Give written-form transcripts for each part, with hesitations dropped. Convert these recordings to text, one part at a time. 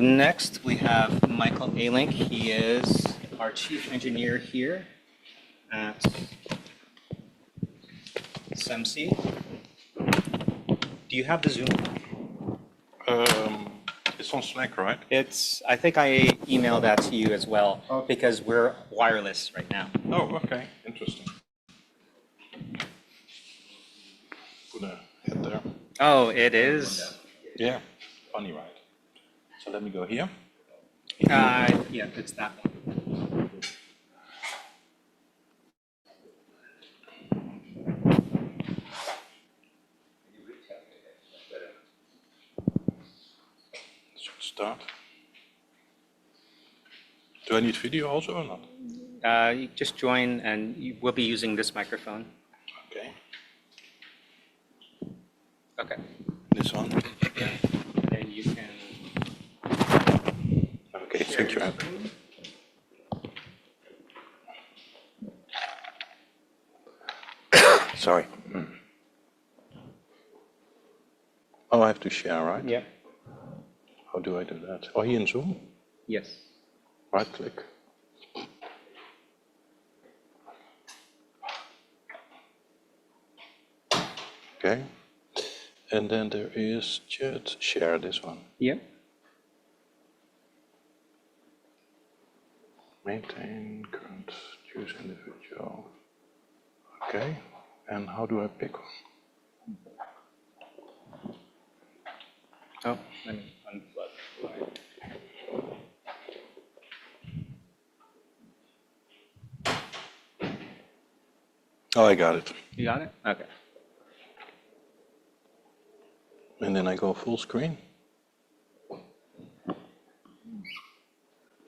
Next, we have Michael Alink. He is our chief engineer here at SEMC. Do you have the Zoom? It's on Slack, right? I think I emailed that to you as well, because we're wireless right now. Oh, okay. Interesting. Put a head there. Oh, it is? Yeah, funny, right? So let me go here. Yeah, it's that one. Should start. Do I need video also or not? You just join and we'll be using this microphone. Okay. Okay. This one. And then you can... Okay, thank you. Sorry. Oh, I have to share, right? Yeah. How do I do that? Oh, here in Zoom? Yes. Right click. Okay. And then there is chat, share this one. Yeah. Maintain current, choose individual. Okay. And how do I pick one? Oh, let me unplug. Oh, I got it. You got it? Okay. And then I go full screen.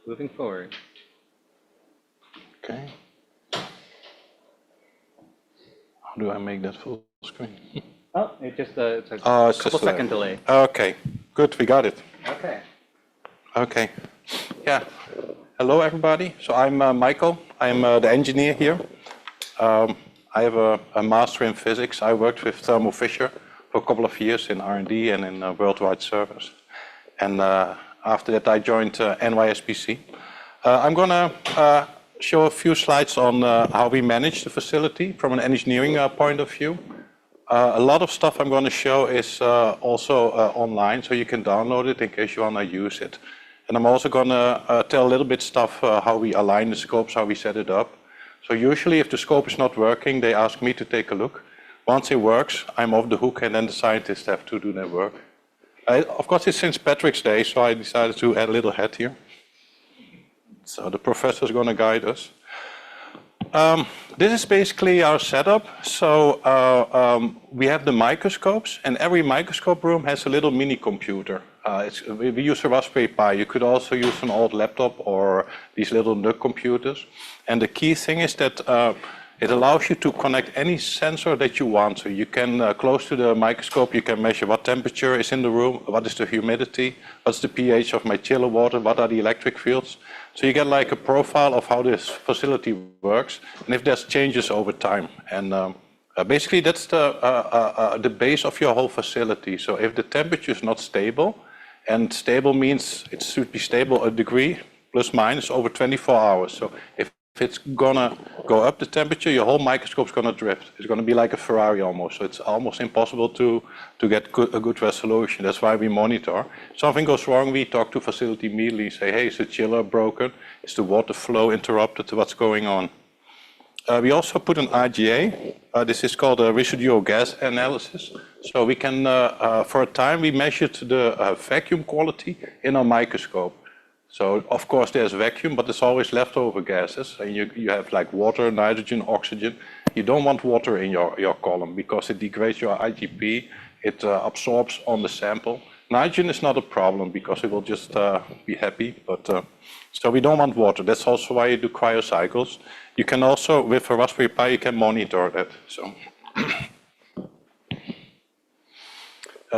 Moving forward. Okay. How do I make that full screen? Oh, it's a It's couple just second delay. Okay, good, we got it. Okay. Okay, yeah. Hello, everybody. So I'm Michael. I'm the engineer here. I have a master in physics. I worked with Thermo Fisher for a couple of years in R&D and in worldwide service. And after that, I joined NYSPC. I'm going to show a few slides on how we manage the facility from an engineering point of view. A lot of stuff I'm going to show is also online, so you can download it in case you want to use it. And I'm also going to tell a little bit stuff how we align the scopes, how we set it up. So usually if the scope is not working, they ask me to take a look. Once it works, I'm off the hook and then the scientists have to do their work. Of course, it's St. Patrick's Day, so I decided to add a little hat here. So the professor is going to guide us. This is basically our setup. So we have the microscopes, and every microscope room has a little mini computer. We use a Raspberry Pi. You could also use an old laptop or these little NUC computers. And the key thing is that it allows you to connect any sensor that you want. So you can, close to the microscope, you can measure what temperature is in the room, what is the humidity, what's the pH of my chiller water, what are the electric fields. So you get like a profile of how this facility works and if there's changes over time. And basically that's the base of your whole facility. So if the temperature is not stable, and stable means it should be stable a degree plus minus over 24 hours. So if it's gonna go up the temperature, your whole microscope's gonna drift. It's gonna be like a Ferrari almost. So it's almost impossible to get a good resolution. That's why we monitor. If something goes wrong, we talk to facility immediately, say, hey, is the chiller broken? Is the water flow interrupted? What's going on? We also put an RGA. This is called a residual gas analysis. So we can, for a time, we measured the vacuum quality in our microscope. So of course there's vacuum, but there's always leftover gases. And you have like water, nitrogen, oxygen. You don't want water in your column because it degrades your IGP. It absorbs on the sample. Nitrogen is not a problem because it will just be happy. But so we don't want water. That's also why you do cryocycles. You can also, with a Raspberry Pi, you can monitor that. So.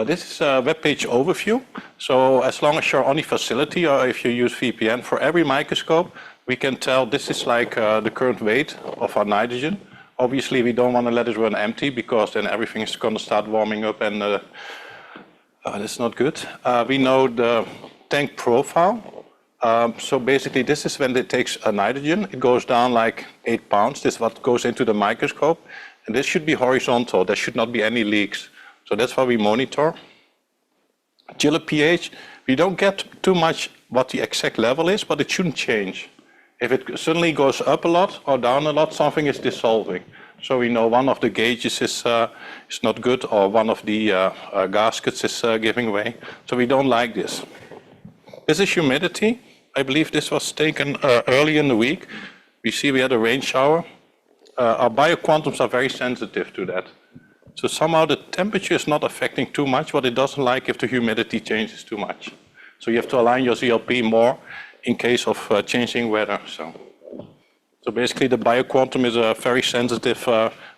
This is a web page overview. So as long as you're on the facility or if you use VPN, for every microscope, we can tell this is like the current weight of our nitrogen. Obviously, we don't want to let it run empty because then everything is going to start warming up and that's not good. We know the tank profile. So basically, this is when it takes nitrogen. It goes down like 8 pounds. This is what goes into the microscope. And this should be horizontal. There should not be any leaks. So that's what we monitor. Chiller pH, we don't get too much what the exact level is, but it shouldn't change. If it suddenly goes up a lot or down a lot, something is dissolving. So we know one of the gauges is not good, or one of the gaskets is giving way. So we don't like this. This is humidity. I believe this was taken early in the week. We see we had a rain shower. Our bioquantums are very sensitive to that. So somehow the temperature is not affecting too much, what it doesn't like if the humidity changes too much. So you have to align your ZLP more in case of changing weather. So basically the bioquantum is a very sensitive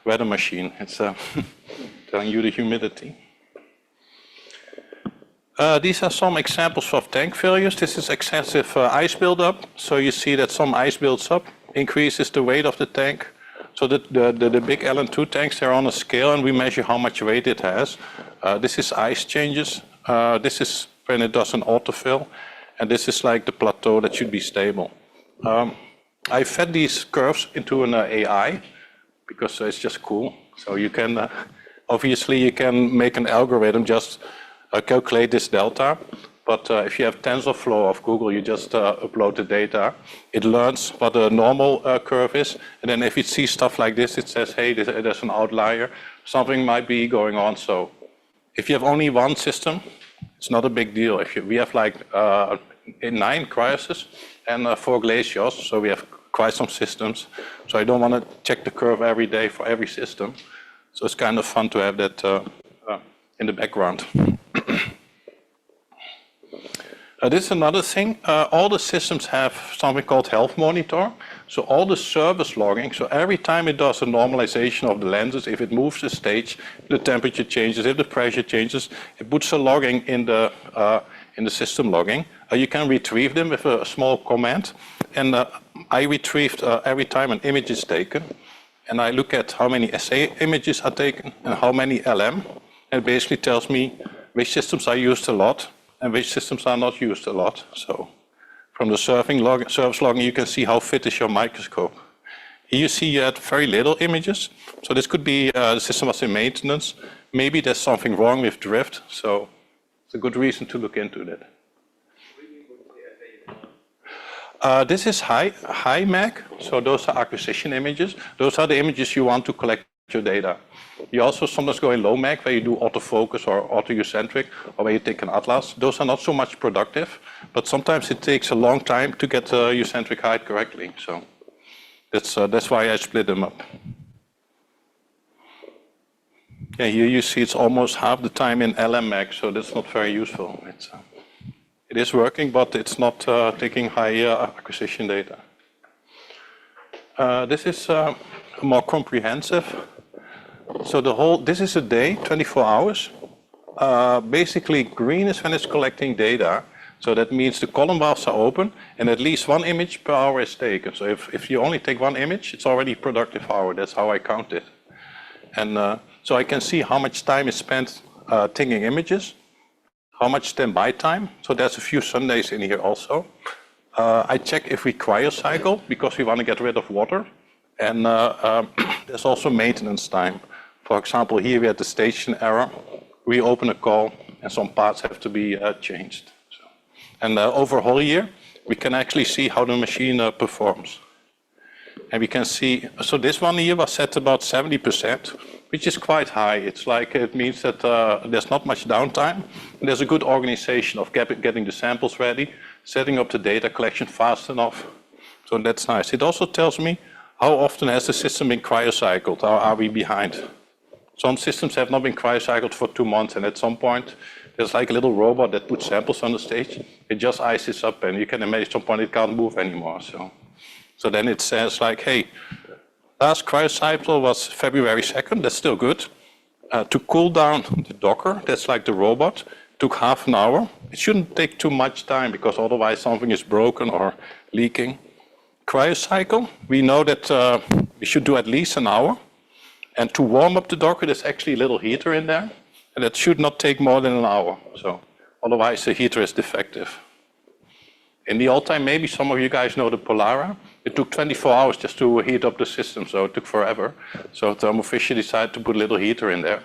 weather machine. It's telling you the humidity. These are some examples of tank failures. This is excessive ice buildup. So you see that some ice builds up, increases the weight of the tank. So the big LN2 tanks, they're on a scale, and we measure how much weight it has. This is ice changes. This is when it does an autofill. And this is like the plateau that should be stable. I fed these curves into an AI because it's just cool. So you can, obviously you can make an algorithm just calculate this delta. But if you have TensorFlow of Google, you just upload the data. It learns what a normal curve is. And then if it sees stuff like this, it says, hey, there's an outlier. Something might be going on. So if you have only one system, it's not a big deal. We have like 9 cryoses and 4 glaciers. So we have quite some systems. So I don't want to check the curve every day for every system. So it's kind of fun to have that in the background. This is another thing. All the systems have something called health monitor. So all the service logging, so every time it does a normalization of the lenses, if it moves the stage, the temperature changes, if the pressure changes, it puts a logging in the system logging. You can retrieve them with a small command. And I retrieved every time an image is taken. And I look at how many SA images are taken and how many LM. And it basically tells me which systems are used a lot and which systems are not used a lot. So from the service logging, you can see how fit is your microscope. Here you see you had very little images. So this could be the system was in maintenance. Maybe there's something wrong with drift. So it's a good reason to look into that. This is high MAC. So those are acquisition images. Those are the images you want to collect your data. You also sometimes go in low MAC where you do autofocus or auto-eucentric, or where you take an atlas. Those are not so much productive, but sometimes it takes a long time to get the eucentric height correctly. So that's why I split them up. Yeah, here you see it's almost half the time in LM MAC, so that's not very useful. It is working, but it's not taking high acquisition data. This is more comprehensive. So this is a day, 24 hours. Basically, green is when it's collecting data. So that means the column valves are open and at least 1 image per hour is taken. So if you only take 1 image, it's already productive hour. That's how I count it. And so I can see how much time is spent taking images, how much standby time. So there's a few Sundays in here also. I check if we cryocycle because we want to get rid of water. And there's also maintenance time. For example, here we had the station error. We open a call and some parts have to be changed. So, and over a whole year, we can actually see how the machine performs. And we can see, so this one here was set about 70%, which is quite high. It's like, it means that there's not much downtime. And there's a good organization of getting the samples ready, setting up the data collection fast enough. So that's nice. It also tells me how often has the system been cryocycled? How are we behind? Some systems have not been cryocycled for 2 months, and at some point, there's like a little robot that puts samples on the stage. It just ices up, and you can imagine at some point it can't move anymore. So then it says like, hey, last cryocycle was February 2nd, that's still good. To cool down the Docker, that's like the robot, took half an hour. It shouldn't take too much time because otherwise something is broken or leaking. Cryocycle, we know that we should do at least an hour. And to warm up the Docker, there's actually a little heater in there. And that should not take more than an hour. So otherwise the heater is defective. In the old time, maybe some of you guys know the Polara. It took 24 hours just to heat up the system, so it took forever. So Thermo Fisher decided to put a little heater in there.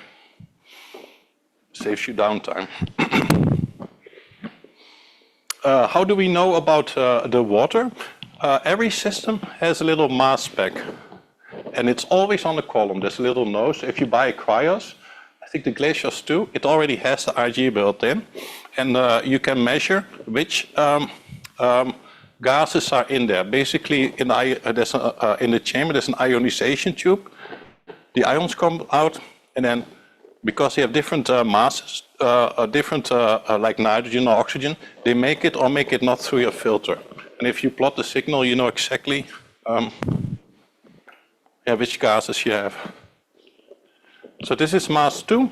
Saves you downtime. How do we know about the water? Every system has a little mass spec, and it's always on the column. There's a little nose. If you buy a Cryos, I think the Glacios too, it already has the RG built in, and you can measure which gases are in there. Basically, in the chamber, there's an ionization tube. The ions come out, and then because they have different masses, like nitrogen or oxygen, they make it or make it not through your filter. And if you plot the signal, you know exactly which gases you have. So this is mass 2,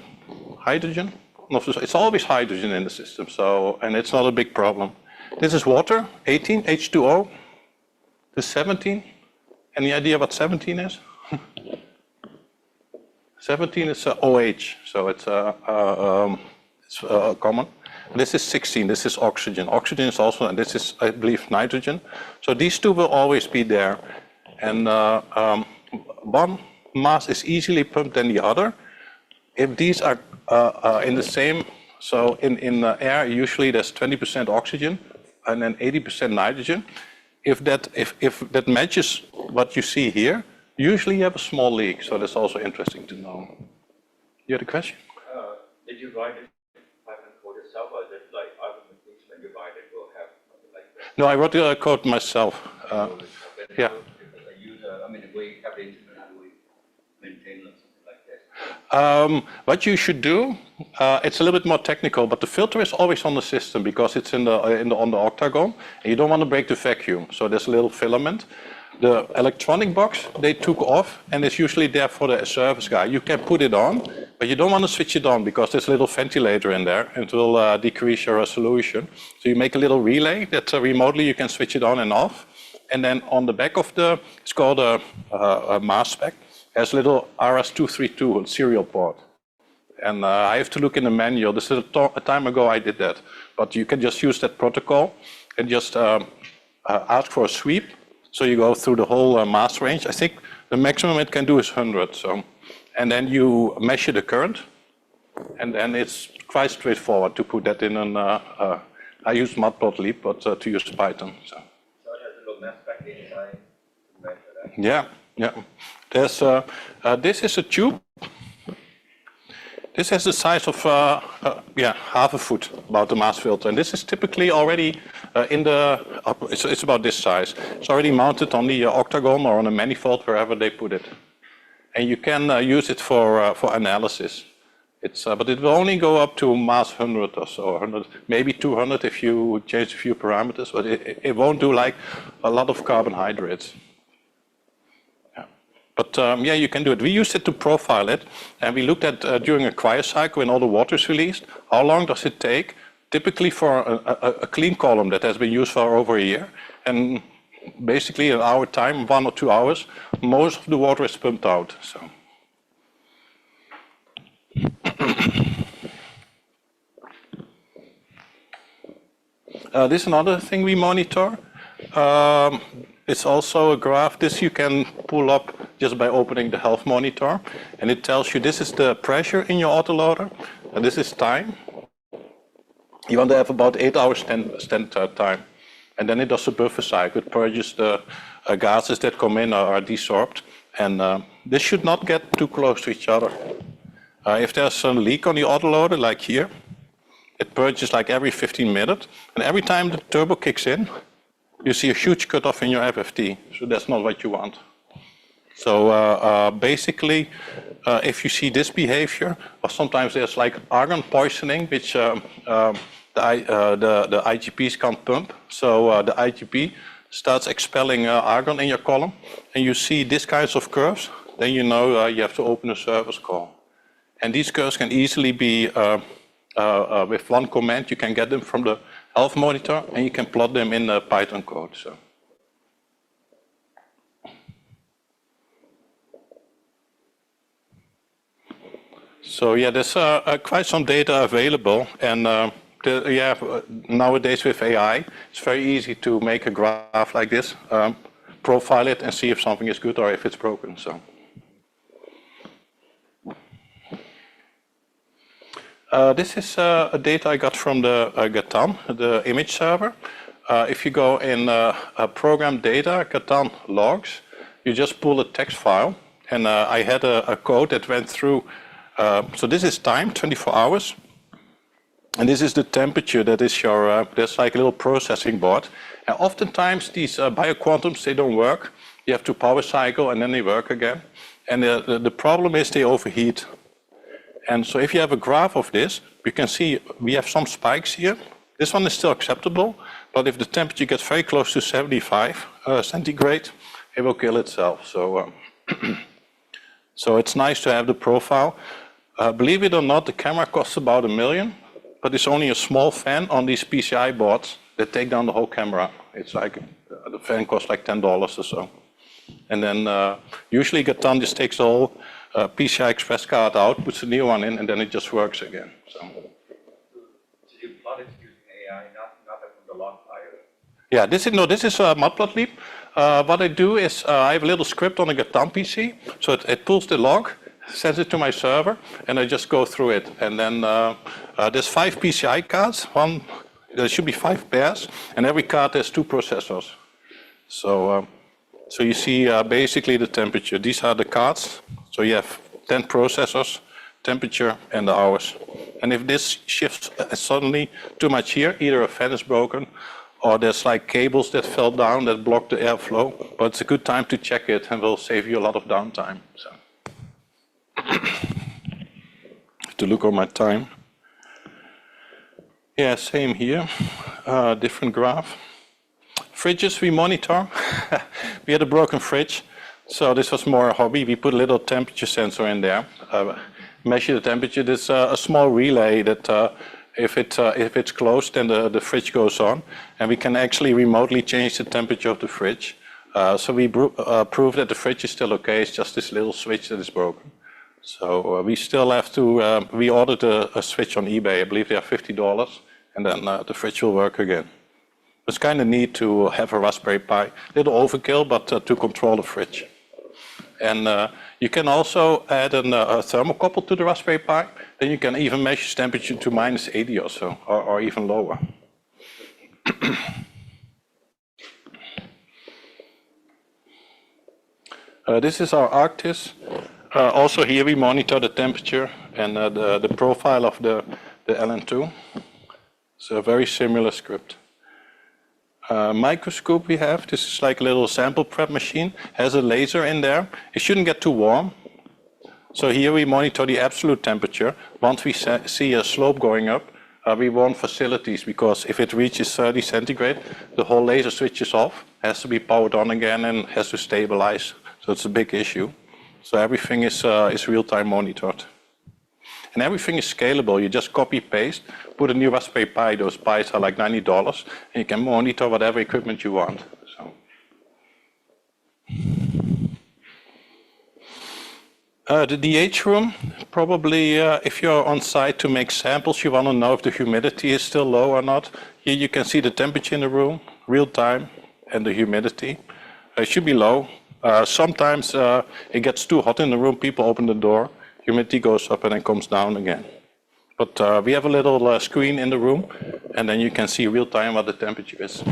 hydrogen. It's always hydrogen in the system, and it's not a big problem. This is water, 18, H2O. This is 17. Any idea what 17 is? 17 is OH, so it's common. This is 16, this is oxygen. Oxygen is also, and this is, I believe, nitrogen. So these two will always be there. And one mass is easily pumped than the other. If these are in the same, so in air, usually there's 20% oxygen and then 80% nitrogen. If that matches what you see here, usually you have a small leak, so that's also interesting to know. You had a question? Did you write it code yourself, or is it like algorithms when you write it will have something like that? No, I wrote the code myself. Yeah. We have the internet, how do we maintain something like that? What you should do, it's a little bit more technical, but the filter is always on the system because it's on the octagon, and you don't want to break the vacuum. So there's a little filament. The electronic box they took off, and it's usually there for the service guy. You can put it on, but you don't want to switch it on because there's a little ventilator in there, and it will decrease your resolution. So you make a little relay that remotely you can switch it on and off. And then on the back of it's called a mass spec, has a little RS-232 serial port. And I have to look in the manual. This is a time ago I did that. But you can just use that protocol and just ask for a sweep. So you go through the whole mass range. I think the maximum it can do is 100. So, and then you measure the current. And then it's quite straightforward to put that in an, I use Matplotlib, but to use Python. So it has a little mass spec inside to measure that? Yeah, yeah. There's, this is a tube. This has the size of half a foot, about the mass filter, and this is typically already it's about this size. It's already mounted on the octagon or on a manifold, wherever they put it, and you can use it for analysis. But it will only go up to mass 100 or so, 100, maybe 200 if you change a few parameters, but it won't do like a lot of carbohydrates. But yeah, you can do it. We used it to profile it, and we looked at during a cryocycle when all the water is released, how long does it take, typically for a clean column that has been used for over a year, and basically in our time, 1 or 2 hours, most of the water is pumped out. So. This is another thing we monitor. It's also a graph. This you can pull up just by opening the health monitor, and it tells you this is the pressure in your autoloader, and this is time. You want to have about 8 hours stand time, and then it does a buffer cycle. It purges the gases that come in or are desorbed, and this should not get too close to each other. If there's a leak on the autoloader, like here, it purges like every 15 minutes, and every time the turbo kicks in, you see a huge cutoff in your FFT, so that's not what you want. So basically, if you see this behavior, or sometimes there's like argon poisoning, which the IGPs can't pump. So the IGP starts expelling argon in your column, and you see these kinds of curves, then you know you have to open a service call. And these curves can easily be, with one command, you can get them from the health monitor, and you can plot them in the Python code. So yeah, there's quite some data available, and Nowadays with AI, it's very easy to make a graph like this, profile it, and see if something is good or if it's broken. So. This is data I got from the Gatan, the image server. If you go in program data, Gatan logs, you just pull a text file. And I had a code that went through, so this is time, 24 hours. And this is the temperature that is your, there's like a little processing board. And oftentimes these bioquantums, they don't work. You have to power cycle and then they work again. And the problem is they overheat. And so if you have a graph of this, you can see we have some spikes here. This one is still acceptable, but if the temperature gets very close to 75 centigrade, it will kill itself. So, so it's nice to have the profile. Believe it or not, the camera costs about $1 million, but it's only a small fan on these PCI boards that take down the whole camera. It's like, the fan costs like $10 or so. And then usually Gatan just takes the whole PCI Express card out, puts a new one in, and then it just works again. So you plot it using AI, not from the log file? Yeah, this is Matplotlib. What I do is I have a little script on a Gatan PC, so it pulls the log, sends it to my server, and I just go through it. And then there's 5 PCI cards. There should be 5 pairs, and every card has 2 processors. So so you see basically the temperature. These are the cards. So you have 10 processors, temperature, and the hours. And if this shifts suddenly too much here, either a fan is broken or there's like cables that fell down that block the airflow. But it's a good time to check it and will save you a lot of downtime. So. To look on my time. Yeah, same here. Different graph. Fridges we monitor. We had a broken fridge. So this was more a hobby. We put a little temperature sensor in there, measure the temperature. There's a small relay that if it's closed, then the fridge goes on, and we can actually remotely change the temperature of the fridge. So we prove that the fridge is still okay. It's just this little switch that is broken. So we still have to. We ordered a switch on eBay. I believe they are $50, and then the fridge will work again. It's kind of neat to have a Raspberry Pi. Little overkill, but to control the fridge. And you can also add a thermocouple to the Raspberry Pi. Then you can even measure temperature to -80 or so, or even lower. This is our ArcTIS. Also here we monitor the temperature and the profile of the LN2. It's a very similar script. Microscope we have, this is like a little sample prep machine, has a laser in there. It shouldn't get too warm. So here we monitor the absolute temperature. Once we see a slope going up, we warn facilities, because if it reaches 30 centigrade, the whole laser switches off, has to be powered on again and has to stabilize. So it's a big issue. So everything is real-time monitored. And everything is scalable. You just copy paste, put a new Raspberry Pi. Those Pis are like $90, and you can monitor whatever equipment you want. So. The DH room, probably if you're on site to make samples, you want to know if the humidity is still low or not. Here you can see the temperature in the room, real time, and the humidity. It should be low. Sometimes it gets too hot in the room, people open the door. Humidity goes up and then comes down again. But we have a little screen in the room, and then you can see real time what the temperature is.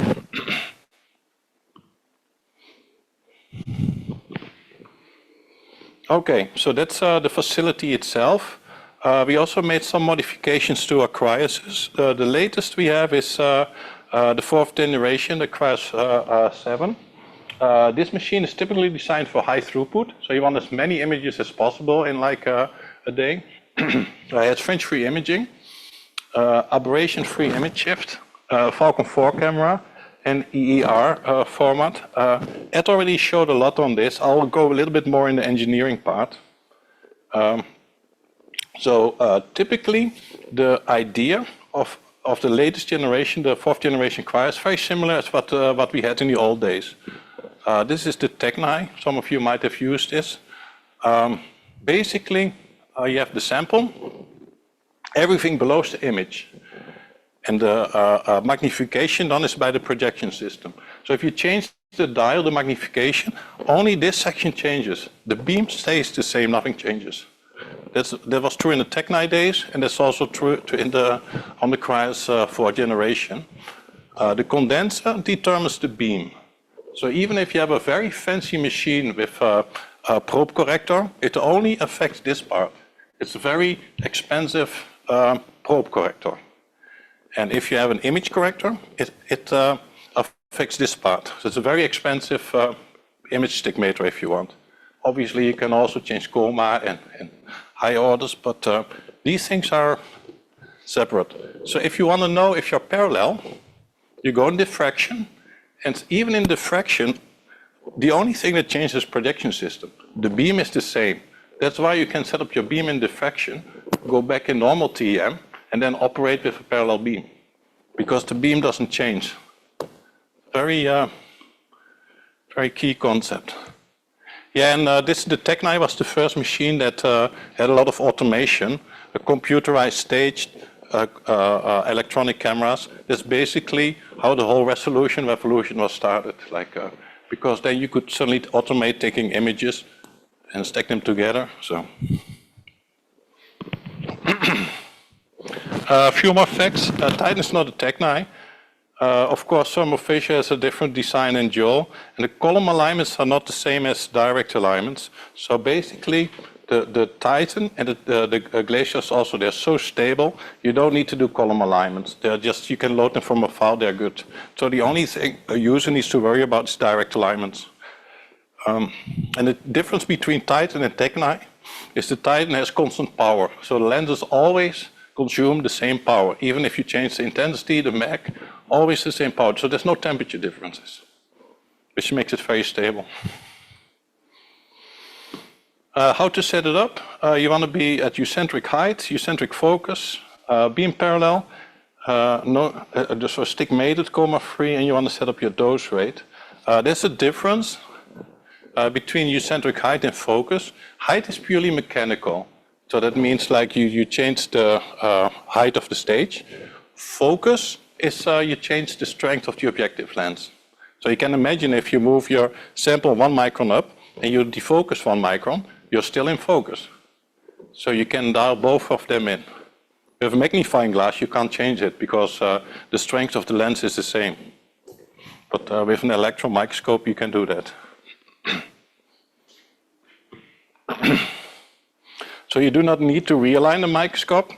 Okay, so that's the facility itself. We also made some modifications to our cryos. The latest we have is the 4th generation, the Cryos 7. This machine is typically designed for high throughput, so you want as many images as possible in like a day. It's fringe-free imaging, aberration-free image shift, Falcon 4 camera, and EER format. Ed already showed a lot on this. I'll go a little bit more in the engineering part. Typically, the idea of the latest generation, the 4th generation Cryo, is very similar as what we had in the old days. This is the Techni. Some of you might have used this. Basically, you have the sample, everything below the image. And the magnification done is by the projection system. So if you change the dial, the magnification, only this section changes. The beam stays the same, nothing changes. That was true in the TechNI days, and that's also true on the Cryos 4th generation. The condenser determines the beam. So even if you have a very fancy machine with a probe corrector, it only affects this part. It's a very expensive probe corrector. And if you have an image corrector, it affects this part. So it's a very expensive image stigmator if you want. Obviously, you can also change coma and high orders, but these things are separate. So if you want to know if you're parallel, you go in diffraction, and even in diffraction, the only thing that changes is projection system. The beam is the same. That's why you can set up your beam in diffraction, go back in normal TEM, and then operate with a parallel beam, because the beam doesn't change. Very key concept. Yeah, and the TechNI was the first machine that had a lot of automation, a computerized stage, electronic cameras. That's basically how the whole resolution revolution was started. Because then you could suddenly automate taking images and stack them together. So. A few more facts. Titan is not a TechNI. Of course, Thermo Fisher has a different design than Joule, and the column alignments are not the same as direct alignments. So basically, the Titan and the glaciers also, they're so stable, you don't need to do column alignments. They're just, you can load them from a file, they're good. So the only thing a user needs to worry about is direct alignments. And the difference between Titan and TechNI is the Titan has constant power. So the lenses always consume the same power. Even if you change the intensity, the MAC, always the same power. So there's no temperature differences, which makes it very stable. How to set it up? You want to be at eucentric height, eucentric focus, beam parallel, just a stigmated, coma-free, and you want to set up your dose rate. There's a difference between eucentric height and focus. Height is purely mechanical. So that means like you change the height of the stage. Focus is you change the strength of the objective lens. So you can imagine if you move your sample 1 micron up and you defocus 1 micron, you're still in focus. So you can dial both of them in. With a magnifying glass, you can't change it because the strength of the lens is the same. But with an electron microscope, you can do that. So you do not need to realign the microscope.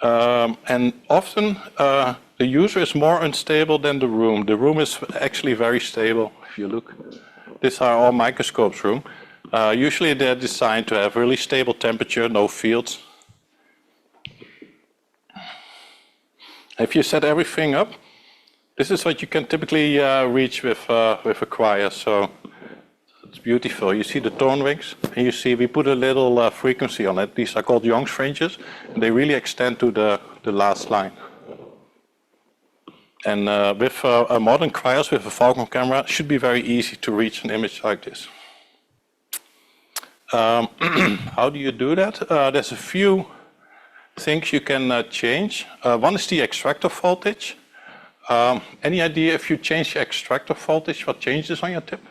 And often the user is more unstable than the room. The room is actually very stable, if you look. These are all microscopes room. Usually they're designed to have really stable temperature, no fields. If you set everything up, this is what you can typically reach with a cryo. So it's beautiful. You see the tone rings, and you see we put a little frequency on it. These are called Young's fringes, and they really extend to the last line. And with a modern cryos with a Falcon camera, it should be very easy to reach an image like this. How do you do that? There's a few things you can change. One is the extractor voltage. Any idea if you change the extractor voltage, what changes on your tip?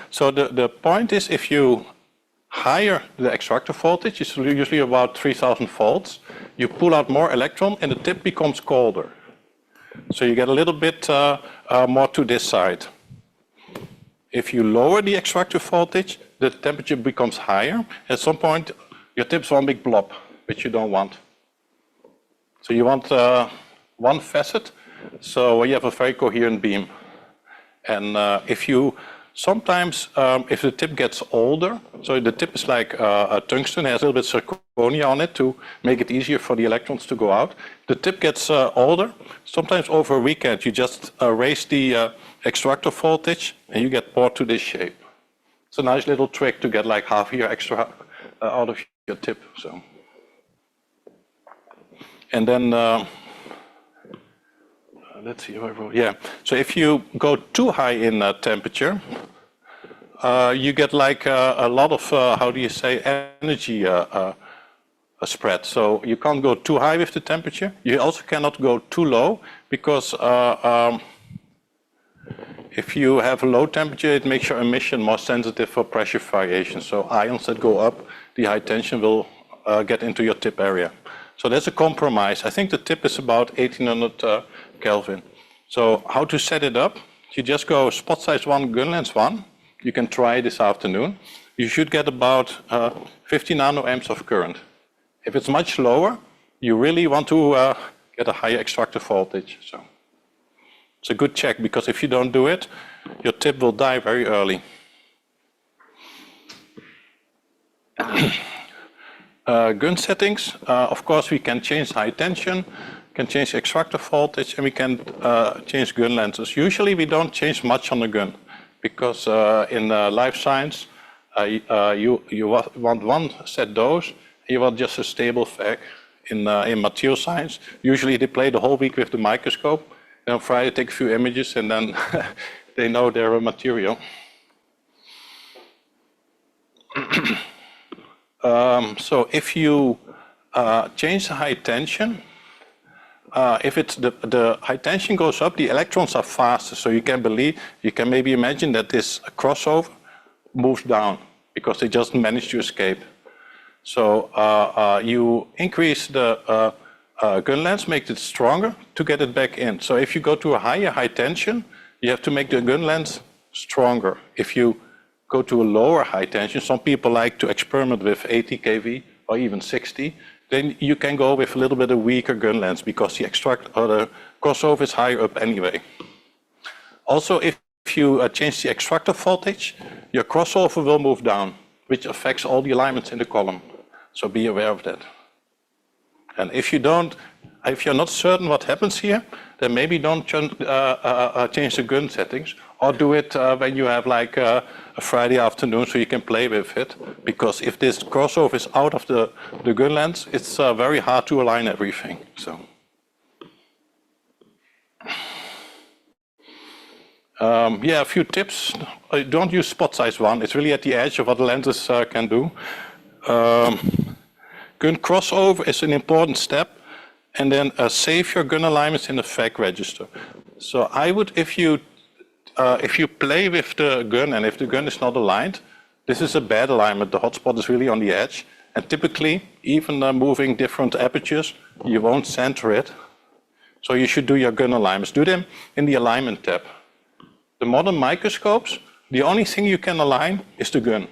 So the point is, if you higher the extractor voltage, it's usually about 3000 volts, you pull out more electron and the tip becomes colder. So you get a little bit more to this side. If you lower the extractor voltage, the temperature becomes higher. At some point, your tip's one big blob, which you don't want. So you want one facet, so you have a very coherent beam. And sometimes, if the tip gets older, so the tip is like a tungsten, has a little bit of zirconia on it to make it easier for the electrons to go out. The tip gets older. Sometimes over a weekend, you just raise the extractor voltage and you get poured to this shape. It's a nice little trick to get like half a year extra out of your tip. So, and then let's see. Yeah. So if you go too high in temperature, you get like a lot of how do you say energy spread. So you can't go too high with the temperature. You also cannot go too low because if you have a low temperature, it makes your emission more sensitive for pressure variation. So ions that go up, the high tension will get into your tip area. So that's a compromise. I think the tip is about 1800 Kelvin. So how to set it up? You just go spot size 1, gun length 1. You can try this afternoon. You should get about 50 nanoamps of current. If it's much lower, you really want to get a higher extractor voltage. So it's a good check, because if you don't do it, your tip will die very early. Gun settings, of course we can change high tension, can change extractor voltage, and we can change gun lenses. Usually we don't change much on the gun, because in life science you want one set dose, you want just a stable FAC. In material science, usually they play the whole week with the microscope, and on Friday take a few images, and then they know their material. So if you change the high tension, if it's the high tension goes up, the electrons are faster. So you can maybe imagine that this crossover moves down because they just managed to escape. So you increase the gun length, make it stronger to get it back in. So if you go to a higher high tension, you have to make the gun length stronger. If you go to a lower high tension, some people like to experiment with 80 kV or even 60, then you can go with a little bit of weaker gun length because the crossover is higher up anyway. Also, if you change the extractor voltage, your crossover will move down, which affects all the alignments in the column. So be aware of that. And if you're not certain what happens here, then maybe don't change the gun settings, or do it when you have like a Friday afternoon so you can play with it. Because if this crossover is out of the gun length, it's very hard to align everything. So. Yeah, a few tips. Don't use spot size 1. It's really at the edge of what the lenses can do. Gun crossover is an important step. And then save your gun alignments in the FAC register. So I would, if you play with the gun and if the gun is not aligned, this is a bad alignment. The hotspot is really on the edge. And typically, even moving different apertures, you won't center it. So you should do your gun alignments. Do them in the alignment tab. The modern microscopes, the only thing you can align is the gun.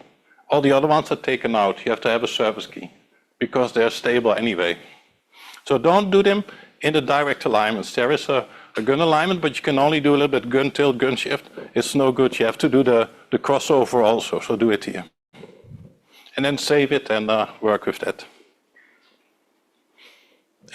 All the other ones are taken out. You have to have a service key because they're stable anyway. So don't do them in the direct alignments. There is a gun alignment, but you can only do a little bit gun tilt, gun shift. It's no good. You have to do the crossover also. So do it here. And then save it and work with that.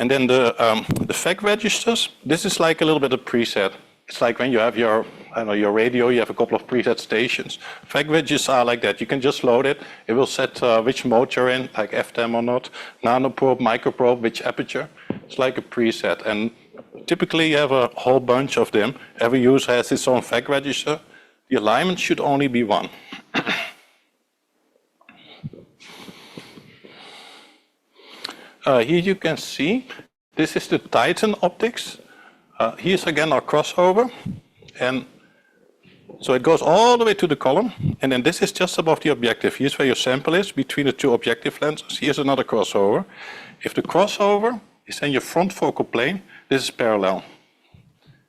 And then the FAC registers, this is like a little bit of preset. It's like when you have your radio, you have a couple of preset stations. FAC registers are like that. You can just load it. It will set which mode you're in, like FTEM or not, nanoprobe, microprobe, which aperture. It's like a preset. And typically you have a whole bunch of them. Every user has its own FAC register. The alignment should only be one. Here you can see, this is the Titan optics. Here's again our crossover, and so it goes all the way to the column, and then this is just above the objective. Here's where your sample is, between the two objective lenses. Here's another crossover. If the crossover is in your front focal plane, this is parallel.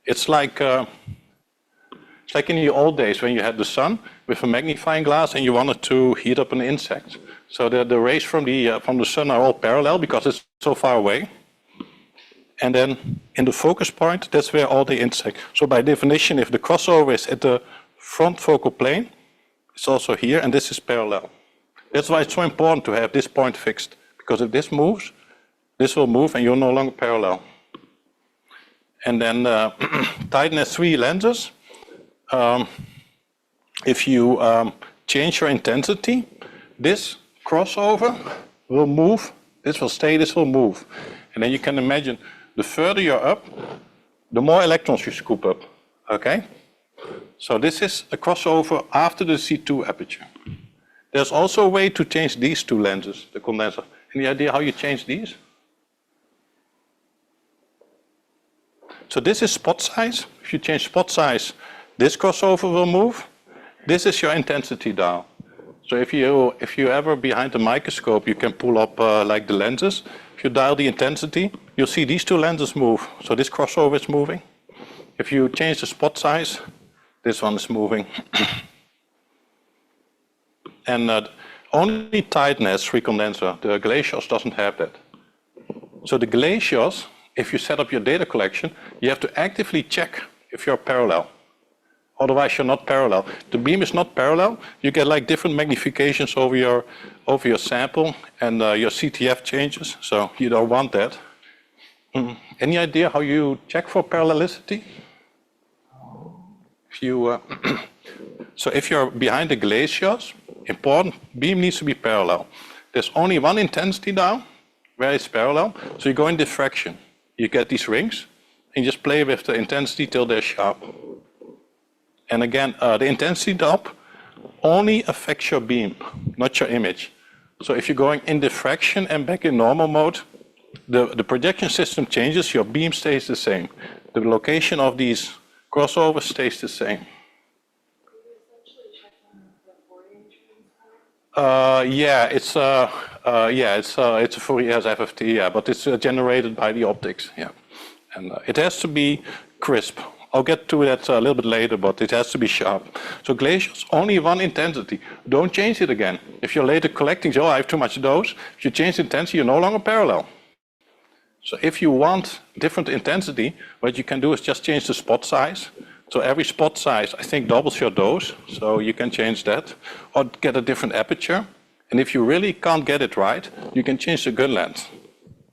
It's like in the old days when you had the sun with a magnifying glass and you wanted to heat up an insect. So the rays from the sun are all parallel because it's so far away. And then in the focus point, that's where all the insects. So by definition, if the crossover is at the front focal plane, it's also here, and this is parallel. That's why it's so important to have this point fixed, because if this moves, this will move and you're no longer parallel. And then Titan has 3 lenses. If you change your intensity, this crossover will move, this will stay, this will move. And then you can imagine, the further you're up, the more electrons you scoop up, okay? So this is a crossover after the C2 aperture. There's also a way to change these 2 lenses, the condenser. Any idea how you change these? So this is spot size. If you change spot size, this crossover will move. This is your intensity dial. So if you ever behind the microscope, you can pull up like the lenses. If you dial the intensity, you'll see these two lenses move. So this crossover is moving. If you change the spot size, this one is moving. And only Titan has free condenser. The glaciers doesn't have that. So the glaciers, if you set up your data collection, you have to actively check if you're parallel. Otherwise you're not parallel. The beam is not parallel. You get like different magnifications over your sample, and your CTF changes, so you don't want that. Any idea how you check for parallelicity? So if you're behind the glaciers, important, beam needs to be parallel. There's only one intensity dial where it's parallel, so you go in diffraction. You get these rings, and you just play with the intensity till they're sharp. And again, the intensity drop only affects your beam, not your image. So if you're going in diffraction and back in normal mode, the projection system changes, your beam stays the same. The location of these crossovers stays the same. It's a Fourier FFT, yeah, but it's generated by the optics, yeah. And it has to be crisp. I'll get to that a little bit later, but it has to be sharp. So glaciers, only one intensity. Don't change it again. If you're later collecting, I have too much dose. If you change the intensity, you're no longer parallel. So if you want different intensity, what you can do is just change the spot size. So every spot size, I think, doubles your dose. So you can change that, or get a different aperture. And if you really can't get it right, you can change the gun length.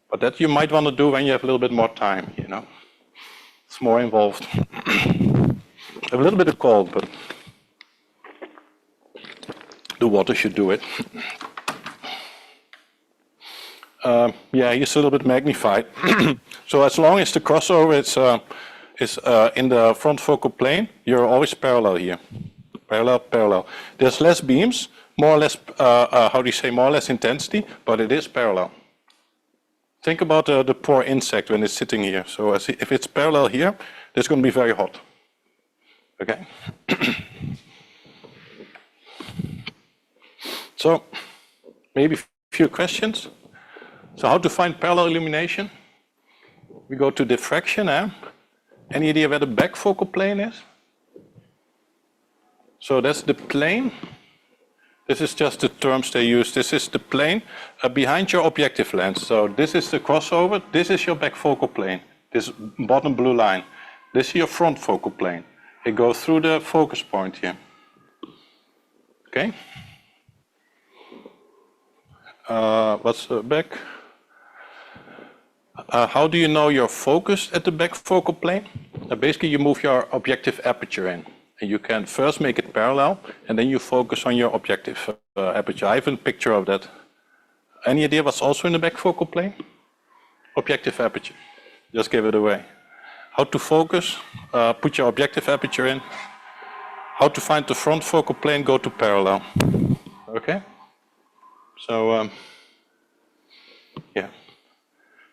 But that you might want to do when you have a little bit more time, you know. It's more involved. A little bit of cold, but the water should do it. It's a little bit magnified. So as long as the crossover is in the front focal plane, you're always parallel here. Parallel. There's less beams, more or less, more or less intensity, but it is parallel. Think about the poor insect when it's sitting here. So if it's parallel here, it's going to be very hot. Okay? So maybe a few questions. So how to find parallel illumination? We go to diffraction. Any idea where the back focal plane is? So that's the plane. This is just the terms they use. This is the plane behind your objective lens. So this is the crossover. This is your back focal plane. This bottom blue line. This is your front focal plane. It goes through the focus point here. Okay. What's the back? How do you know you're focused at the back focal plane? Basically, you move your objective aperture in. And you can first make it parallel, and then you focus on your objective aperture. I have a picture of that. Any idea what's also in the back focal plane? Objective aperture. Just give it away. How to focus? Put your objective aperture in. How to find the front focal plane? Go to parallel. Okay? So,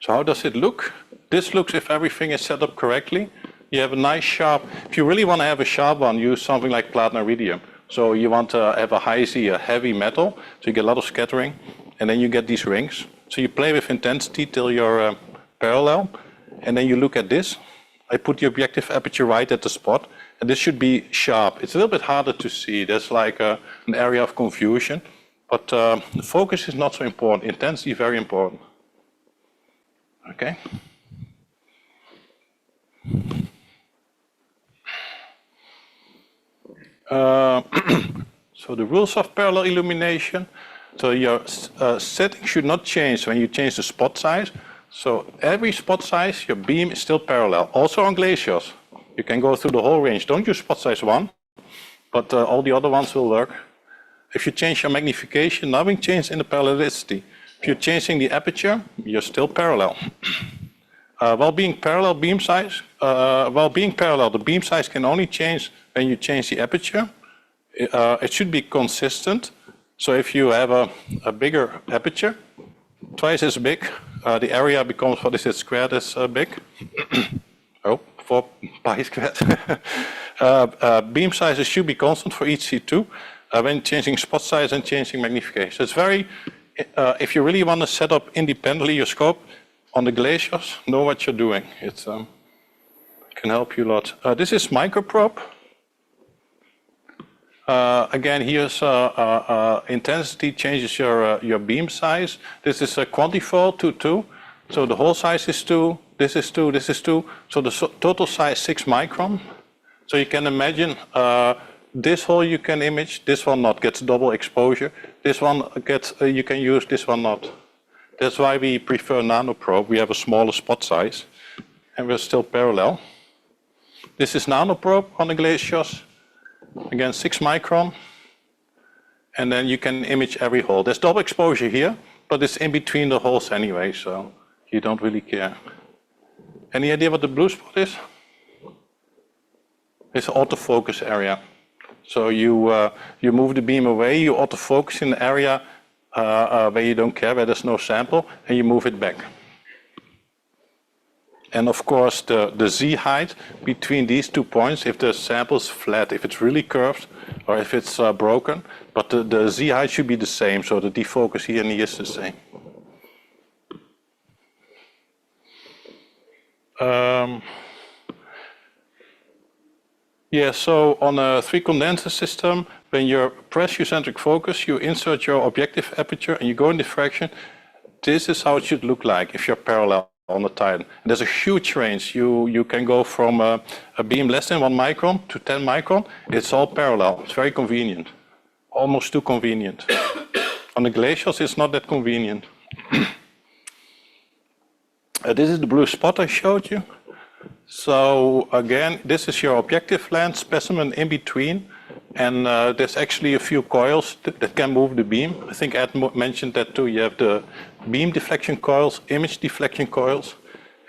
So how does it look? This looks if everything is set up correctly. You have a nice sharp, if you really want to have a sharp one, use something like platinum iridium. So you want to have a a heavy metal, so you get a lot of scattering, and then you get these rings. So you play with intensity till you're parallel, and then you look at this. I put the objective aperture right at the spot, and this should be sharp. It's a little bit harder to see. There's like an area of confusion, but the focus is not so important. Intensity is very important. Okay. So the rules of parallel illumination. So your setting should not change when you change the spot size. So every spot size, your beam is still parallel. Also on glaciers, you can go through the whole range. Don't use spot size 1, but all the other ones will work. If you change your magnification, nothing changes in the parallelicity. If you're changing the aperture, you're still parallel. While being parallel, the beam size can only change when you change the aperture. It should be consistent. So if you have a bigger aperture, twice as big. The area becomes, what is it, squared as big. Oh, 4 pi squared. Beam sizes should be constant for each C2 when changing spot size and changing magnification. It's very, if you really want to set up independently your scope on the glaciers, know what you're doing. It can help you a lot. This is microprobe. Again, here's intensity changes your beam size. This is a quantifold 2, so the hole size is 2. This is 2. This is 2. So the total size 6 micron. So you can imagine this hole you can image. This one not gets double exposure. This one gets you can use. This one not. That's why we prefer nanoprobe. We have a smaller spot size, and we're still parallel. This is nanoprobe on the glaciers. Again, 6 micron, and then you can image every hole. There's double exposure here, but it's in between the holes anyway, so you don't really care. Any idea what the blue spot is? It's an autofocus area. So you move the beam away, you autofocus in the area where you don't care, where there's no sample, and you move it back. And of course, the Z height between these 2 points, if the sample is flat, if it's really curved, or if it's broken, but the Z height should be the same, so the defocus here and here is the same. Yeah, so on a 3 condenser system, when you press eccentric focus, you insert your objective aperture and you go in diffraction. This is how it should look like if you're parallel on the Titan. And there's a huge range. You can go from a beam less than 1 micron to 10 micron. It's all parallel. It's very convenient. Almost too convenient. On the glaciers, it's not that convenient. This is the blue spot I showed you. So again, this is your objective lens specimen in between. And there's actually a few coils that can move the beam. I think Ed mentioned that too. You have the beam deflection coils, image deflection coils.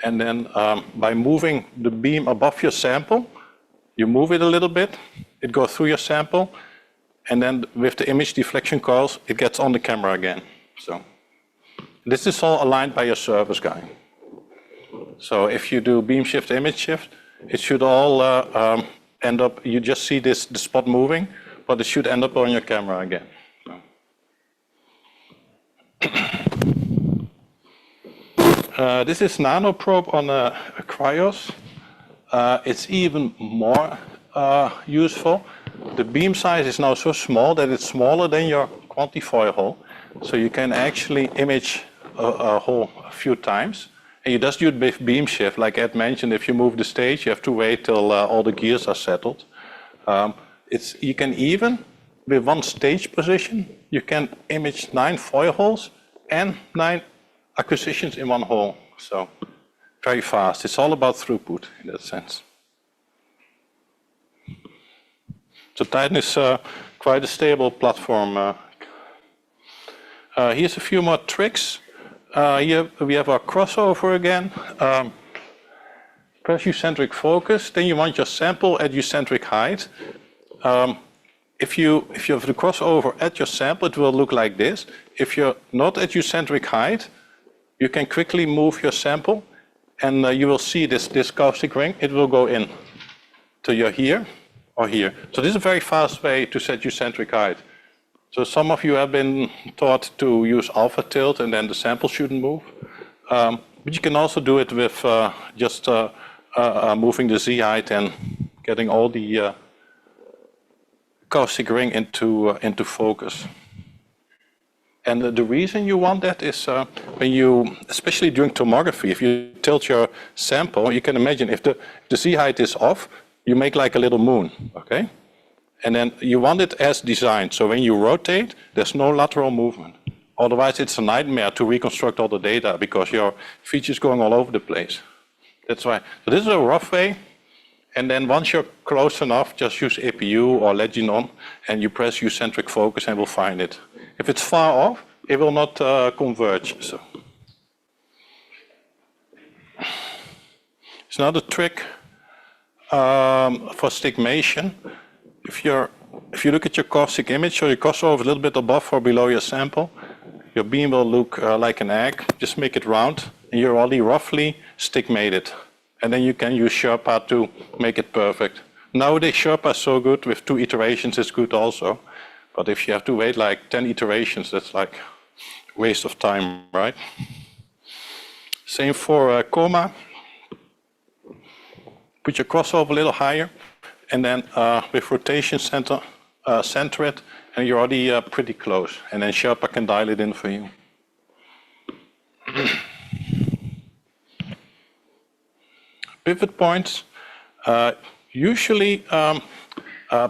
And then by moving the beam above your sample, you move it a little bit, it goes through your sample. And then with the image deflection coils, it gets on the camera again. So this is all aligned by your service guy. So if you do beam shift, image shift, it should all end up, you just see the spot moving, but it should end up on your camera again. This is nanoprobe on a cryos. It's even more useful. The beam size is now so small that it's smaller than your quantifoil hole. So you can actually image a hole a few times. And you just do it with beam shift. Like Ed mentioned, if you move the stage, you have to wait till all the gears are settled. You can even, with 1 stage position, you can image 9 foil holes and 9 acquisitions in 1 hole. So very fast. It's all about throughput in that sense. So Titan is quite a stable platform. Here's a few more tricks. Here we have our crossover again. Press eccentric focus, then you want your sample at eccentric height. If you have the crossover at your sample, it will look like this. If you're not at eccentric height, you can quickly move your sample, and you will see this caustic ring. It will go in to your here or here. So this is a very fast way to set eccentric height. So some of you have been taught to use alpha tilt and then the sample shouldn't move. But you can also do it with just moving the Z height and getting all the caustic ring into focus. And the reason you want that is when you, especially during tomography, if you tilt your sample, you can imagine if the Z height is off, you make like a little moon, okay? And then you want it as designed. So when you rotate, there's no lateral movement. Otherwise, it's a nightmare to reconstruct all the data because your feature's going all over the place. That's why. So this is a rough way. And then once you're close enough, just use APU or Leginon, and you press eccentric focus and we'll find it. If it's far off, it will not converge. So it's another trick for stigmation. If you look at your caustic image, so you crossover a little bit above or below your sample, your beam will look like an egg. Just make it round, and you're already roughly stick-mated. And then you can use Sherpa to make it perfect. Nowadays, Sherpa is so good, with 2 iterations it's good also. But if you have to wait like 10 iterations, that's like a waste of time, right? Same for coma. Put your crossover a little higher, and then with rotation center it, and you're already pretty close. And then Sherpa can dial it in for you. Pivot points. Usually,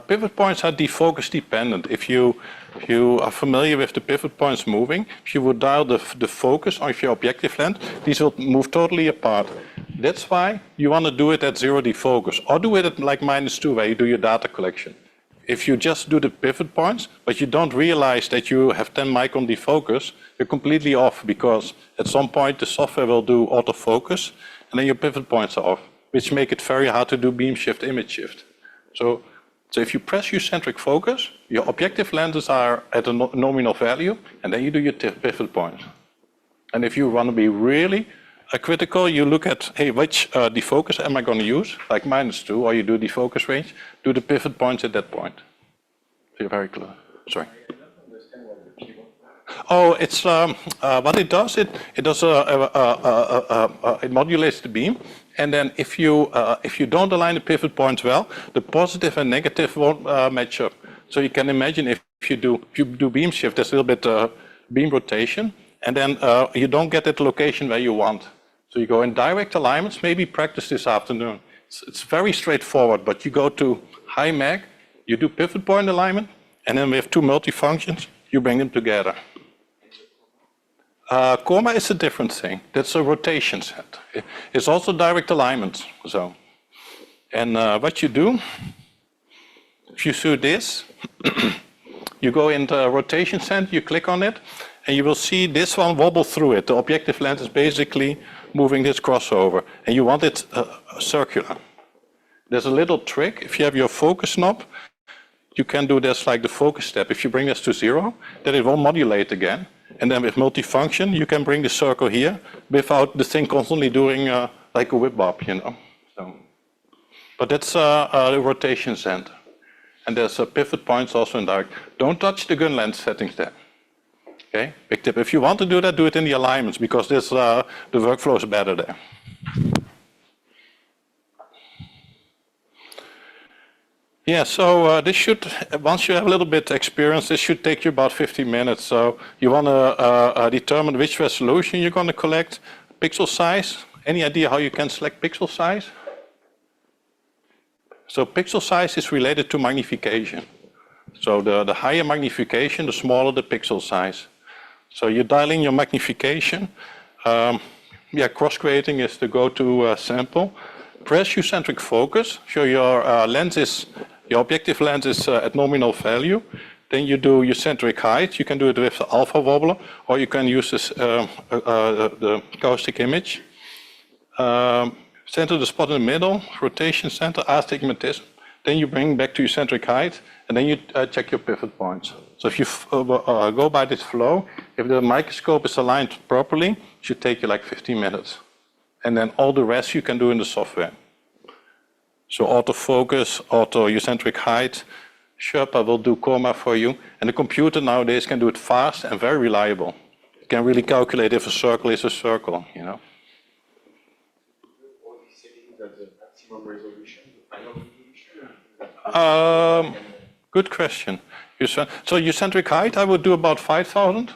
pivot points are defocus dependent. If you are familiar with the pivot points moving, if you would dial the focus on your objective lens, these will move totally apart. That's why you want to do it at 0 defocus, or do it at like -2 where you do your data collection. If you just do the pivot points, but you don't realize that you have 10 micron defocus, you're completely off, because at some point the software will do autofocus, and then your pivot points are off, which make it very hard to do beam shift, image shift. So if you press eccentric focus, your objective lenses are at a nominal value, and then you do your pivot points. And if you want to be really critical, you look at, hey, which defocus am I going to use, like -2, or you do defocus range, do the pivot points at that point. So you're very close. Sorry. Oh, it's what it does. It does it modulates the beam, and then if you don't align the pivot points well, the positive and negative won't match up. So you can imagine if you do beam shift, there's a little bit beam rotation, and then you don't get at the location where you want. So you go in direct alignments. Maybe practice this afternoon. It's very straightforward, but you go to high mag, you do pivot point alignment, and then we have 2 multifunctions. You bring them together. Coma is a different thing. That's a rotation set. It's also direct alignment. So, and what you do, if you do this, you go into rotation set, you click on it, and you will see this one wobble through it. The objective lens is basically moving this crossover, and you want it circular. There's a little trick. If you have your focus knob, you can do this like the focus step. If you bring this to 0, then it will modulate again. And then with multifunction, you can bring the circle here without the thing constantly doing like a whip bob, you know. So, but that's the rotation center. And there's pivot points also in direct. Don't touch the gun lens settings there. Okay, big tip. If you want to do that, do it in the alignments, because this the workflow is better there. Yeah, so this should, once you have a little bit experience, this should take you about 50 minutes. So you want to determine which resolution you're going to collect, pixel size. Any idea how you can select pixel size? So pixel size is related to magnification. So the higher magnification, the smaller the pixel size. So you dial in your magnification. Yeah, cross-grading is the go-to sample. Press eccentric focus. So your lens is, your objective lens is at nominal value. Then you do eccentric height. You can do it with the alpha wobbler, or you can use this, the caustic image. Center the spot in the middle, rotation center, astigmatism. Then you bring back to eccentric height, and then you check your pivot points. So if you go by this flow, if the microscope is aligned properly, it should take you like 15 minutes. And then all the rest you can do in the software. So autofocus, auto eccentric height, Sherpa will do coma for you. And the computer nowadays can do it fast and very reliable. It can really calculate if a circle is a circle, you know. All these settings at the maximum resolution, the final resolution? Good question. So eccentric height, I would do about 5,000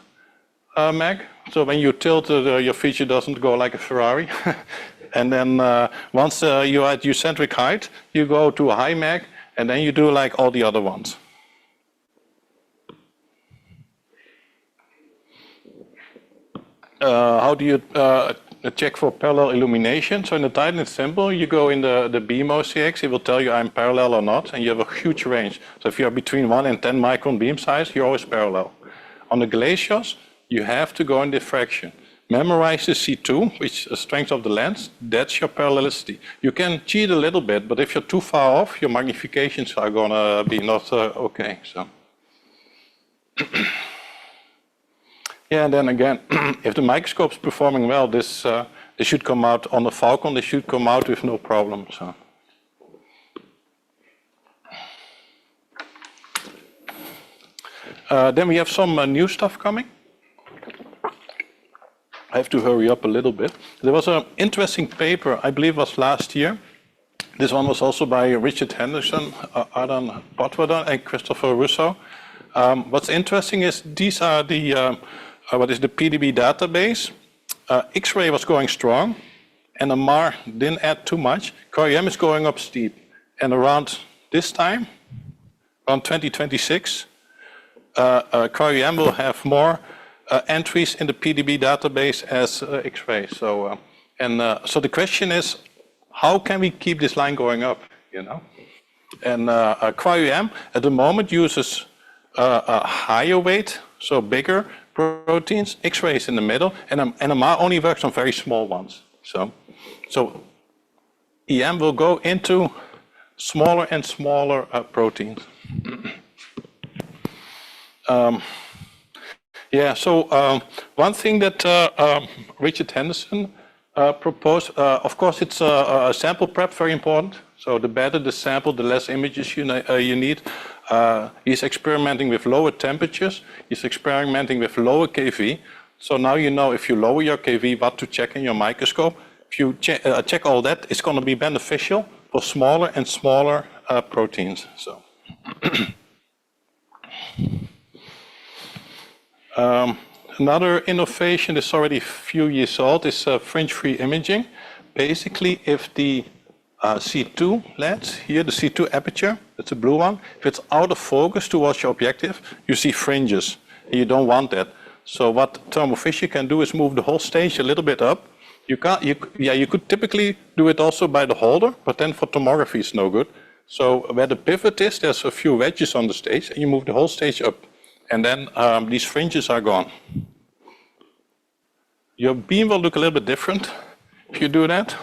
meg. So when you tilt, your feature doesn't go like a Ferrari. And then once you're at eccentric height, you go to a high mag, and then you do like all the other ones. How do you check for parallel illumination? So in the Titan, it's simple. You go in the beam OCX, it will tell you I'm parallel or not, and you have a huge range. So if you're between 1 and 10 micron beam size, you're always parallel. On the glaciers, you have to go in diffraction. Memorize the C2, which is the strength of the lens. That's your parallelicity. You can cheat a little bit, but if you're too far off, your magnifications are gonna be not okay. So Yeah, and then again, if the microscope's performing well, this they should come out on the Falcon. They should come out with no problem. So. Then we have some new stuff coming. I have to hurry up a little bit. There was an interesting paper, I believe it was last year. This one was also by Richard Henderson, Adam Potwadan, and Christopher Russo. What's interesting is these are the what is the PDB database. X-ray was going strong, and NMR didn't add too much. CryoEM is going up steep, and around this time, around 2026, CryoEM will have more entries in the PDB database as X-ray. So, so the question is, how can we keep this line going up? You know, and CryoEM at the moment uses a higher weight, so bigger proteins. X-ray is in the middle, and NMR only works on very small ones. So EM will go into smaller and smaller proteins. Yeah, so one thing that Richard Henderson proposed, of course, it's a sample prep, very important. So the better the sample, the less images you need. He's experimenting with lower temperatures. He's experimenting with lower KV. So now you know if you lower your KV, what to check in your microscope. If you check all that, it's going to be beneficial for smaller and smaller proteins. So. Another innovation is already a few years old is fringe-free imaging. Basically, if the C2 lens, here the C2 aperture, that's a blue one, if it's out of focus towards your objective, you see fringes, and you don't want that. So what Thermo Fisher can do is move the whole stage a little bit up. You could typically do it also by the holder, but then for tomography it's no good. So where the pivot is, there's a few wedges on the stage, and you move the whole stage up. And then these fringes are gone. Your beam will look a little bit different if you do that.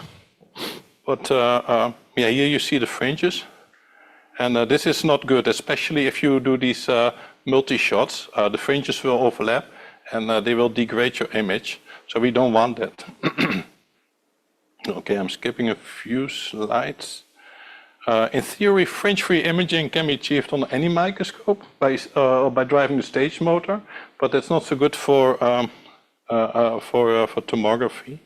But yeah, here you see the fringes. And this is not good, especially if you do these multi-shots. The fringes will overlap and they will degrade your image. So we don't want that. Okay, I'm skipping a few slides. In theory, fringe-free imaging can be achieved on any microscope by driving the stage motor, but that's not so good for tomography.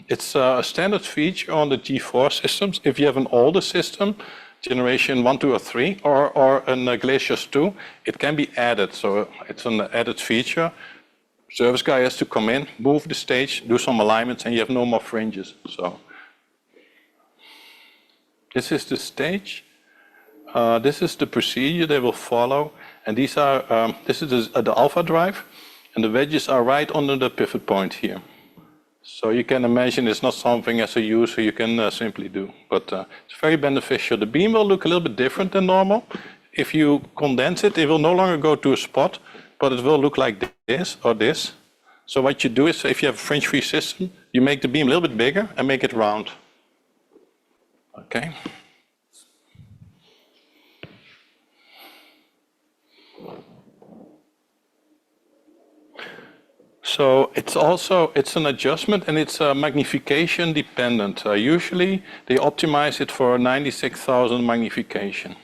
It's a standard feature on the G4 systems. If you have an older system, generation 1, 2, or 3, or a Glaciers 2, it can be added. So it's an added feature. Service guy has to come in, move the stage, do some alignments, and you have no more fringes. So. This is the stage. This is the procedure they will follow, and these are this is the alpha drive, and the wedges are right under the pivot point here. So you can imagine it's not something as a user you can simply do, but it's very beneficial. The beam will look a little bit different than normal. If you condense it, it will no longer go to a spot, but it will look like this or this. So what you do is, if you have a fringe-free system, you make the beam a little bit bigger and make it round. Okay. So it's an adjustment and it's magnification dependent. Usually they optimize it for 96,000 magnification.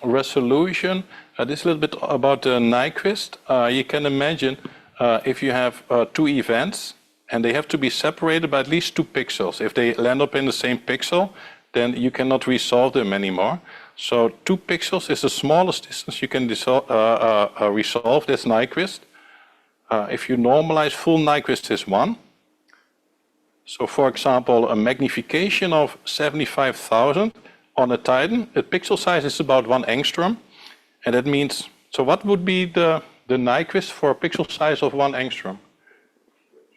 Resolution. This is a little bit about the Nyquist. You can imagine if you have two events, and they have to be separated by at least 2 pixels. If they land up in the same pixel, then you cannot resolve them anymore. So 2 pixels is the smallest distance you can resolve this Nyquist. If you normalize, full Nyquist is 1. So for example, a magnification of 75,000 on a Titan, the pixel size is about 1 angstrom. And that means, so what would be the Nyquist for a pixel size of 1 angstrom?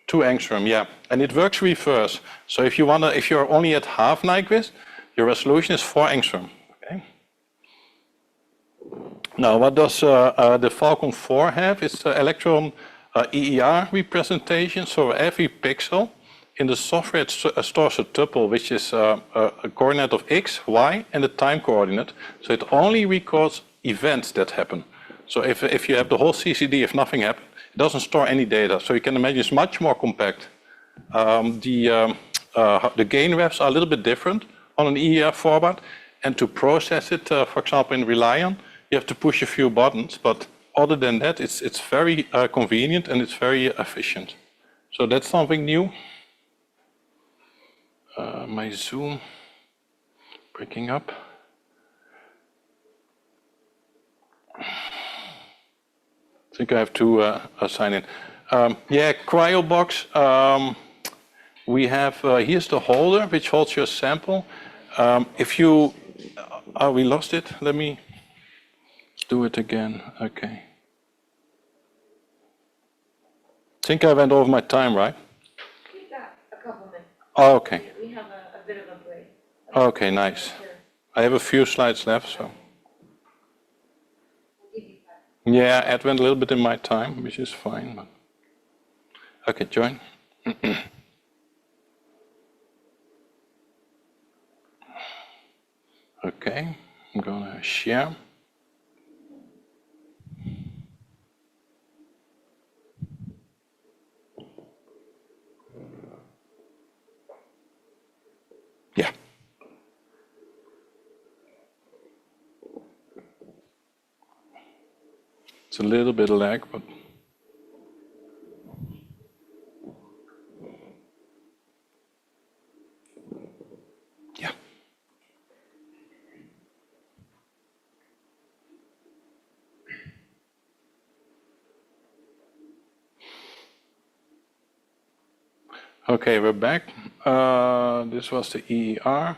2 angstrom, yeah, and it works reverse. So if you're only at half Nyquist, your resolution is 4 angstrom. Okay. Now, what does the Falcon 4 have? It's the Electron EER representation. So every pixel in the software it stores a tuple, which is a coordinate of x, y, and the time coordinate. So it only records events that happen. So if you have the whole CCD, if nothing happened, it doesn't store any data. So you can imagine it's much more compact. The gain refs are a little bit different on an EEF format. And to process it, for example, in Relion, you have to push a few buttons. But other than that, it's very convenient and it's very efficient. So that's something new. My Zoom breaking up. I think I have to sign in. Yeah, CryoBox. We have, here's the holder which holds your sample. If you, we lost it. Let me do it again. Okay. I think I went over my time, right? We've got a couple minutes. Oh, okay. We have a bit of a break. Okay, nice. I have a few slides left, so. We'll give you time. Yeah, it went a little bit in my time, which is fine. But... Okay, join. Okay, I'm gonna share. Yeah. It's a little bit of lag, but yeah. Okay, we're back. This was the EER.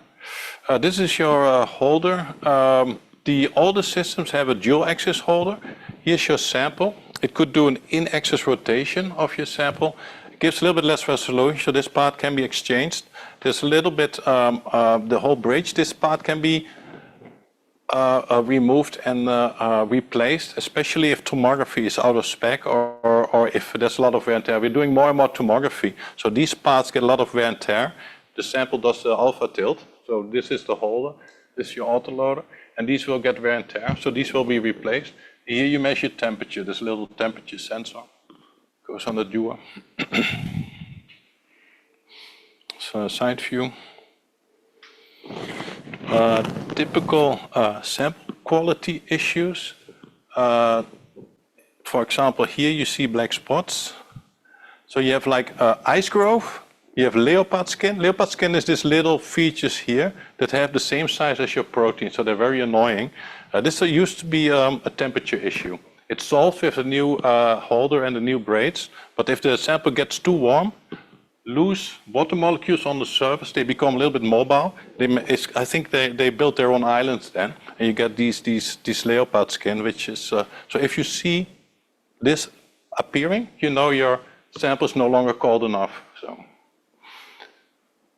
This is your holder. The older systems have a dual axis holder. Here's your sample. It could do an in-axis rotation of your sample. It gives a little bit less resolution, so this part can be exchanged. There's a little bit, the whole bridge, this part can be removed and replaced, especially if tomography is out of spec or if there's a lot of wear and tear. We're doing more and more tomography, so these parts get a lot of wear and tear. The sample does the alpha tilt, so this is the holder, this is your autoloader, and these will get wear and tear, so these will be replaced. Here you measure temperature, there's a little temperature sensor, goes on the Dewar. So side view. Typical sample quality issues. For example, here you see black spots. So you have like ice growth, you have leopard skin. Leopard skin is these little features here that have the same size as your protein, so they're very annoying. This used to be a temperature issue. It's solved with a new holder and the new braids, but if the sample gets too warm, loose water molecules on the surface, they become a little bit mobile. I think they built their own islands then, and you get these leopard skin, which is, so if you see this appearing, you know your sample is no longer cold enough. So.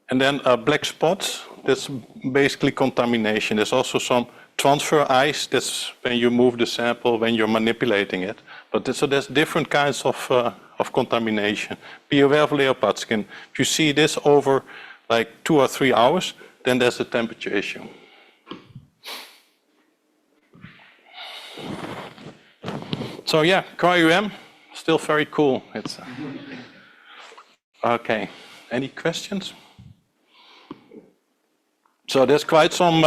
And then black spots, that's basically contamination. There's also some transfer ice, that's when you move the sample, when you're manipulating it. But so there's different kinds of contamination. Be aware of leopard skin. If you see this over like 2 or 3 hours, then there's a temperature issue. So yeah, CryoEM, still very cool. It's okay. Any questions? So there's quite some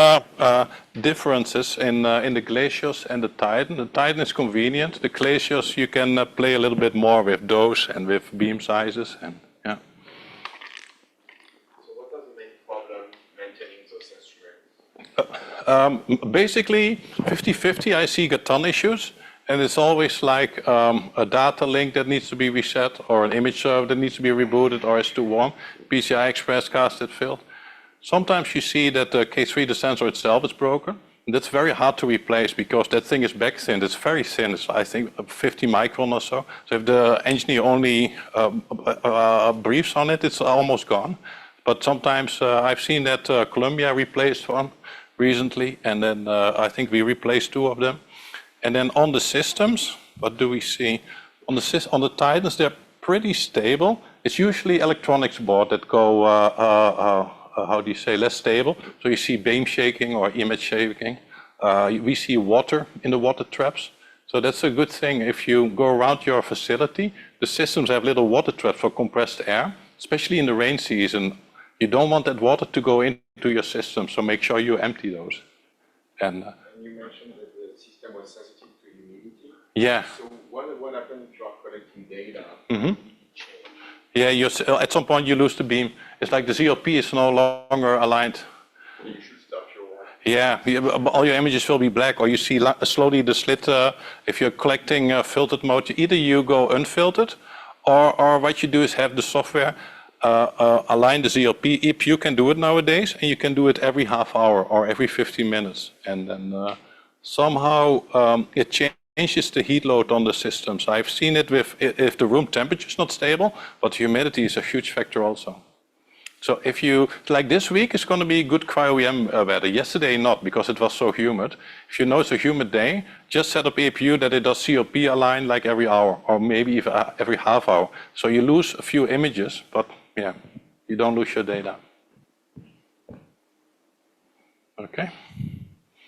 differences in the glaciers and the Titan. The Titan is convenient. The glaciers you can play a little bit more with dose and with beam sizes, and yeah. So what are the main problem maintaining those instruments? Basically 50-50. I see ton issues, and it's always like a data link that needs to be reset, or an image server that needs to be rebooted, or it's too warm. PCI Express casted failed. Sometimes you see that the K3, the sensor itself, is broken. That's very hard to replace because that thing is back thin. It's very thin. It's, I think, 50 micron or so. So if the engineer only briefs on it, it's almost gone. But sometimes I've seen that Columbia replaced one recently, and then I think we replaced 2 of them. And then on the systems, what do we see? On the Titans, they're pretty stable. It's usually electronics board that go, how do you say, less stable. So you see beam shaking or image shaking. We see water in the water traps. So that's a good thing. If you go around your facility, the systems have little water traps for compressed air, especially in the rain season. You don't want that water to go into your system, so make sure you empty those. And you mentioned that the system was sensitive to humidity. yeah. So what happens if you are collecting data? Mm-hmm. Yeah, at some point you lose the beam. It's like the ZLP is no longer aligned. You should stop your work. Yeah, all your images will be black, or you see slowly the slit. If you're collecting filtered mode, either you go unfiltered, or what you do is have the software align the ZLP. If you can do it nowadays, and you can do it every half hour or every 15 minutes, and then somehow it changes the heat load on the systems. I've seen it with if the room temperature is not stable, but humidity is a huge factor also. So if you, like this week, it's going to be good CryoEM weather. Yesterday not, because it was so humid. If you know it's a humid day, just set up APU that it does CLP align like every hour, or maybe even every half hour. So you lose a few images, but yeah, you don't lose your data. Okay.